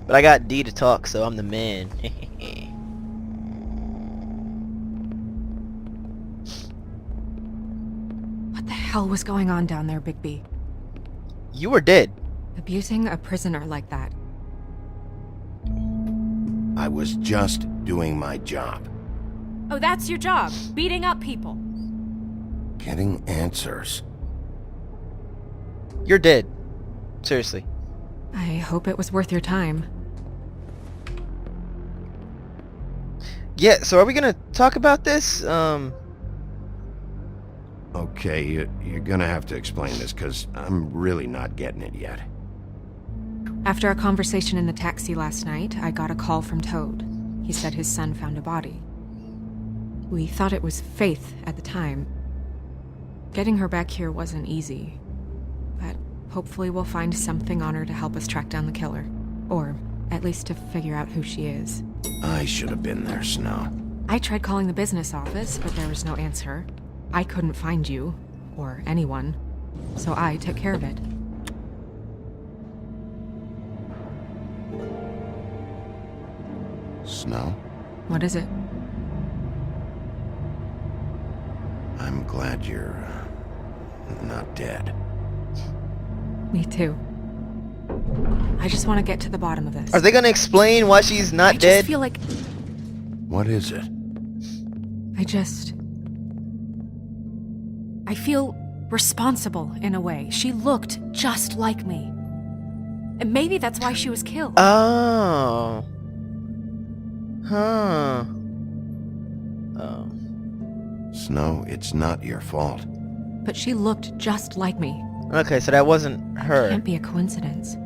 But I got D to talk, so I'm the man. What the hell was going on down there, Bigby? You were dead. Abusing a prisoner like that. I was just doing my job. Oh, that's your job, beating up people. Getting answers. You're dead. Seriously. I hope it was worth your time. Yeah, so are we gonna talk about this? Okay, you're gonna have to explain this, because I'm really not getting it yet. After a conversation in the taxi last night, I got a call from Toad. He said his son found a body. We thought it was Faith at the time. Getting her back here wasn't easy, but hopefully we'll find something on her to help us track down the killer. Or at least to figure out who she is. I should have been there, Snow. I tried calling the business office, but there was no answer. I couldn't find you, or anyone, so I took care of it. Snow? What is it? I'm glad you're not dead. Me too. I just want to get to the bottom of this. Are they gonna explain why she's not I dead? just feel like What is it? I feel responsible in a way. She looked just like me. And maybe that's why she was killed. Oh. Huh. Oh. Snow, it's not your fault. But she looked just like me. Okay, so that wasn't her. Can't be a coincidence.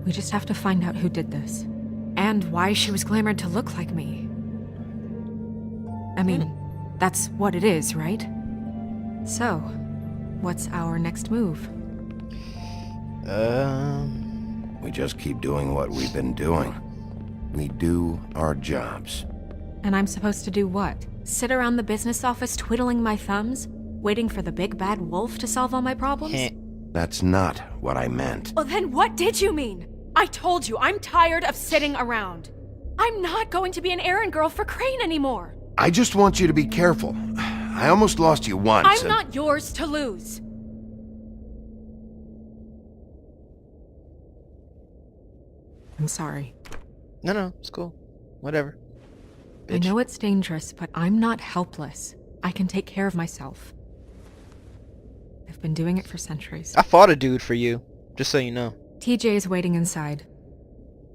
We just have to find out who did this. And why she was glamored to look like me. I mean, that's what it is, right? So, what's our next move? We just keep doing what we've been doing. We do our jobs. And I'm supposed to do what? Sit around the business office twiddling my thumbs? Waiting for the big bad wolf to solve all my problems? That's not what I meant. Well, then what did you mean? I told you, I'm tired of sitting around. I'm not going to be an errand girl for Crane anymore. I just want you to be careful. I almost lost you once. I'm not yours to lose. I'm sorry. No, it's cool. Whatever. I know it's dangerous, but I'm not helpless. I can take care of myself. I've been doing it for centuries. I fought a dude for you, just so you know. TJ is waiting inside.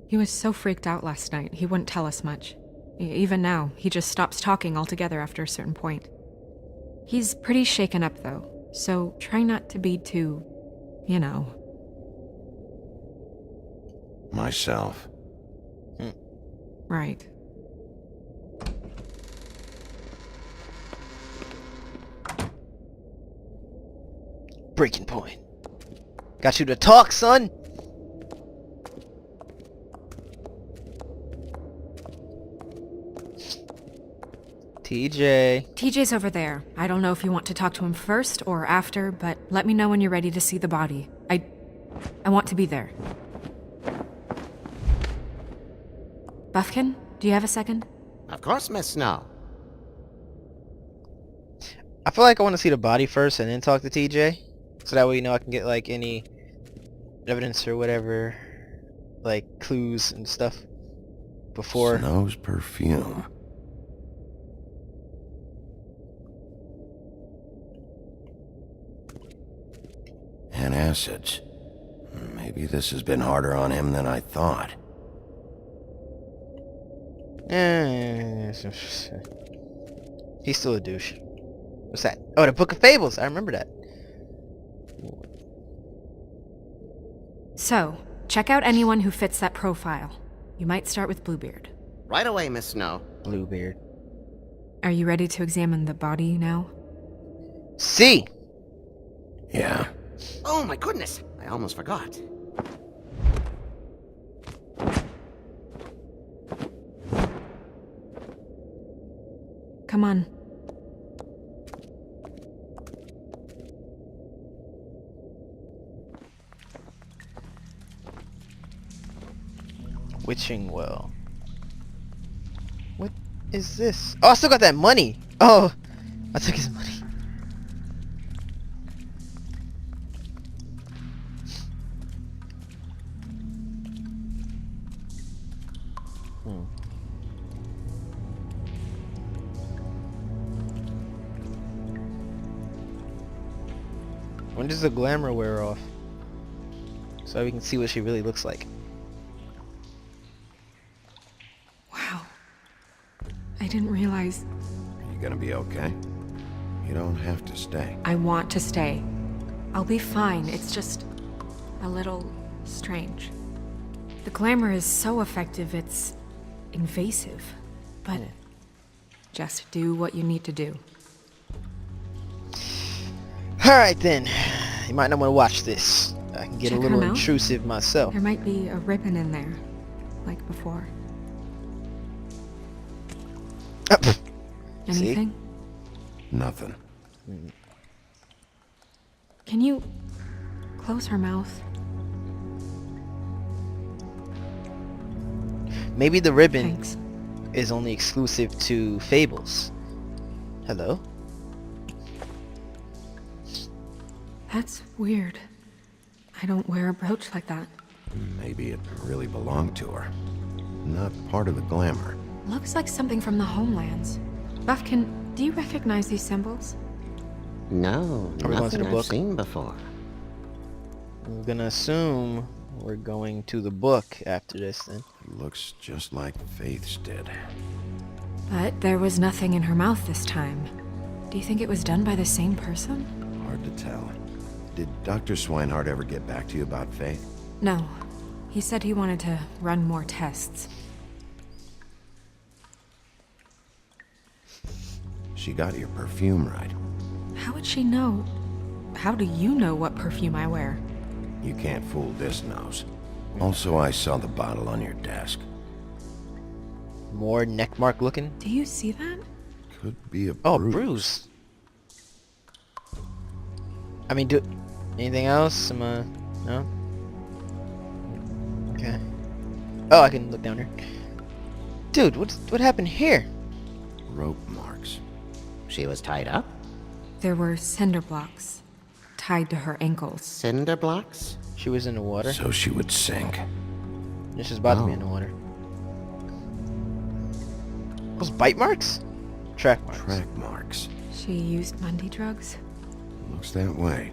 He was so freaked out last night, he wouldn't tell us much. Even now, he just stops talking altogether after a certain point. He's pretty shaken up, though, so try not to be too, you know. Myself. Right. Breaking point. Got you to talk, son. TJ. TJ's over there. I don't know if you want to talk to him first or after, but let me know when you're ready to see the body. I want to be there. Buffkin, do you have a second? Of course, Miss Snow. I feel like I want to see the body first and then talk to TJ. So that way, you know, I can get, like, any evidence or whatever, like, clues and stuff before. Snow's perfume. And acids. Maybe this has been harder on him than I thought. He's still a douche. What's that? Oh, the Book of Fables. I remember that. So, check out anyone who fits that profile. You might start with Bluebeard. Right away, Miss Snow. Bluebeard. Are you ready to examine the body now? C. Yeah. Oh my goodness, I almost forgot. Come on. Witching well. What is this? Oh, I still got that money. Oh, I took his money. When does the glamour wear off? So we can see what she really looks like. Wow. I didn't realize... You gonna be okay? You don't have to stay. I want to stay. I'll be fine. It's just a little strange. The glamour is so effective, it's invasive. But just do what you need to do. Alright then. You might not want to watch this. I can get Check a little her mouth. intrusive myself. There might be a ribbon in there, like before. See? Anything? Nothing. Can you close her mouth? Maybe the ribbon Thanks. is only exclusive to Fables. Hello? That's weird. I don't wear a brooch like that. Maybe it really belonged to her. Not part of the glamour. Looks like something from the homelands. Buffkin, do you recognize these symbols? No, Are we going to nothing the I've book? seen before. I'm gonna assume we're going to the book after this then. Looks just like Faith's did. But there was nothing in her mouth this time. Do you think it was done by the same person? Hard to tell. Did Dr. Swinehart ever get back to you about Faith? No. He said he wanted to run more tests. She got your perfume right. How would she know? How do you know what perfume I wear? You can't fool this nose. Also, I saw the bottle on your desk. More neck mark looking. Do you see that? Could be a bruise. Oh, bruise. I mean, do anything else? No? Okay. Oh, I can look down here. Dude, what happened here? Rope marks. She was tied up? There were cinder blocks tied to her ankles. Cinder blocks? She was in the water. So she would sink. This is about to be Oh. in the water. Those bite marks? Track marks. Track marks. She used Mundy drugs? Looks that way.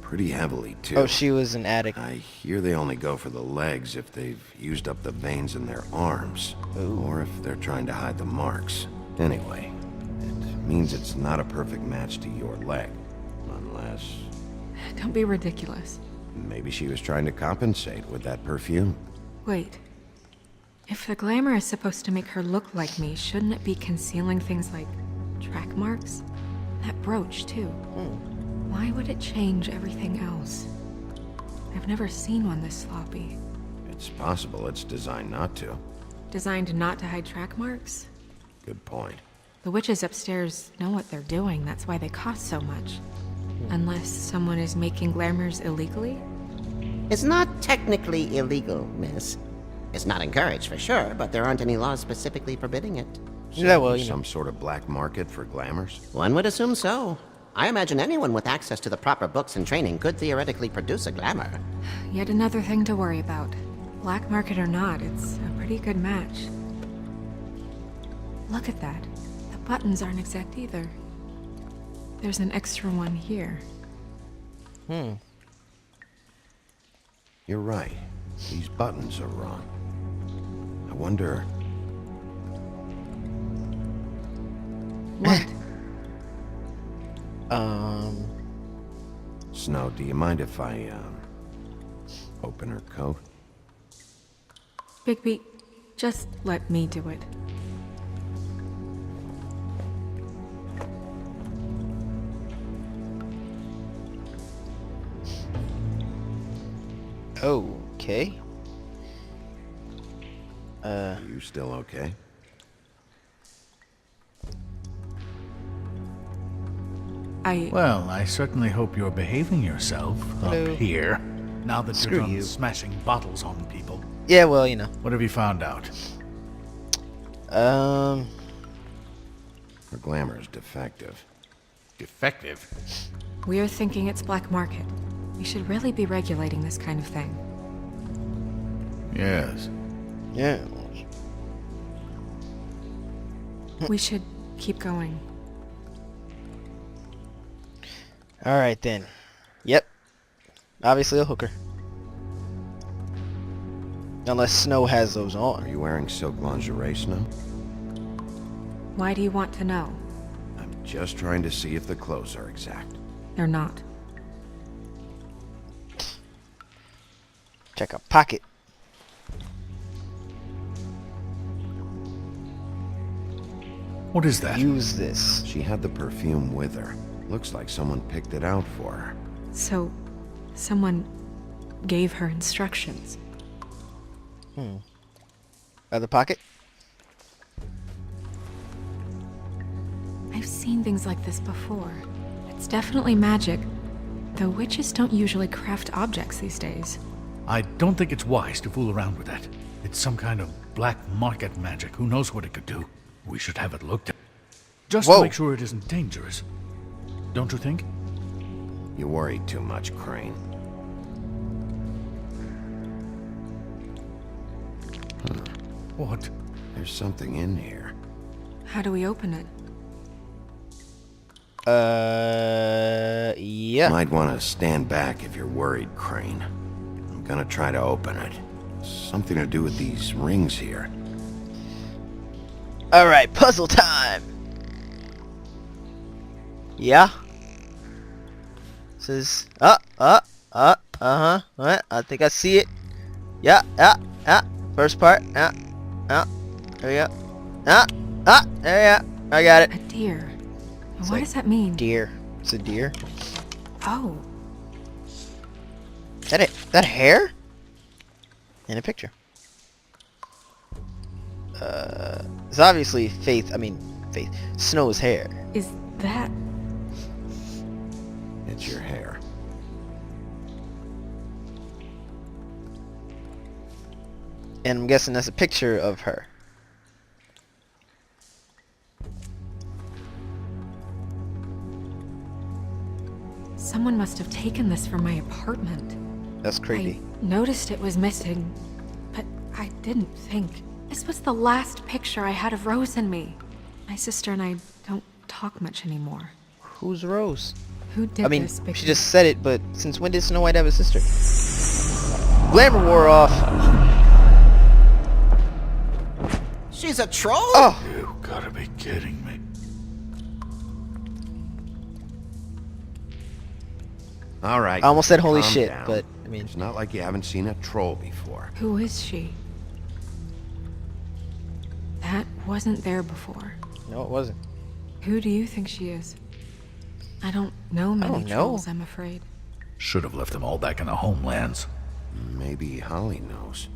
Pretty heavily, too. Oh, she was an addict. I hear they only go for the legs if they've used up the veins in their arms. Or if they're trying to hide the marks. Anyway, it means it's not a perfect match to your leg. Unless... Don't be ridiculous. maybe she was trying to compensate with that perfume. Wait. If the glamour is supposed to make her look like me, shouldn't it be concealing things like track marks? That brooch, too. Why would it change everything else? I've never seen one this sloppy. It's possible it's designed not to. Designed not to hide track marks? Good point. The witches upstairs know what they're doing, that's why they cost so much. Unless someone is making glamours illegally? It's not technically illegal, miss. It's not encouraged for sure, but there aren't any laws specifically forbidding it. Yeah, well, you know. Some sort of black market for glamours? One would assume so. I imagine anyone with access to the proper books and training could theoretically produce a glamour. Yet another thing to worry about. Black market or not, it's a pretty good match. Look at that. The buttons aren't exact either. There's an extra one here. You're right. These buttons are wrong. I wonder... What? Snow, do you mind if I, open her coat? Bigby, just let me do it. Okay. Are you still okay? Well, I certainly hope you're behaving yourself Hello. up here, now that Screw you're done you. smashing bottles on people. Yeah, well, you know. What have you found out? Her glamour is defective. Defective? We're thinking it's black market. We should really be regulating this kind of thing. Yes. Yeah. We should keep going. Alright then. Yep. Obviously a hooker. Unless Snow has those Are on. you wearing silk lingerie, Snow? Why do you want to know? I'm just trying to see if the clothes are exact. They're not. Check a pocket. What is that? Use this. She had the perfume with her. Looks like someone picked it out for her. So, someone gave her instructions. Other pocket? I've seen things like this before. It's definitely magic, though witches don't usually craft objects these days. I don't think it's wise to fool around with that. It's some kind of black market magic. Who knows what it could do? We should have it looked at. Just Whoa. to make sure it isn't dangerous. Don't you think? You worry too much, Crane. What? There's something in here. How do we open it? Yeah. Might want to stand back if you're worried, Crane. I'm gonna try to open it. Something to do with these rings here. Alright, puzzle time! Yeah? This is... uh-huh. What? I think I see it. Yeah. First part. There we go. There we go. I got it. A deer. What like does that mean? Deer. It's a deer. Oh, Is that it? That hair? In a picture. It's obviously Faith. Snow's hair. is that... It's your hair. And I'm guessing that's a picture of her. Someone must have taken this from my apartment. That's creepy. I noticed it was missing, but I didn't think. This was the last picture I had of Rose and me. My sister and I don't talk much anymore. Who's Rose? Who did this, Bigby? She just said it, but since when did Snow White have a sister? Glamour wore off. She's a troll? Oh! You gotta be kidding me. All right. I almost said holy calm shit, down. but, It's not like you haven't seen a troll before. Who is she? That wasn't there before. No, it wasn't. Who do you think she is? I don't know many don't know. trolls, I'm afraid. Should have left them all back in the homelands. Maybe Holly knows.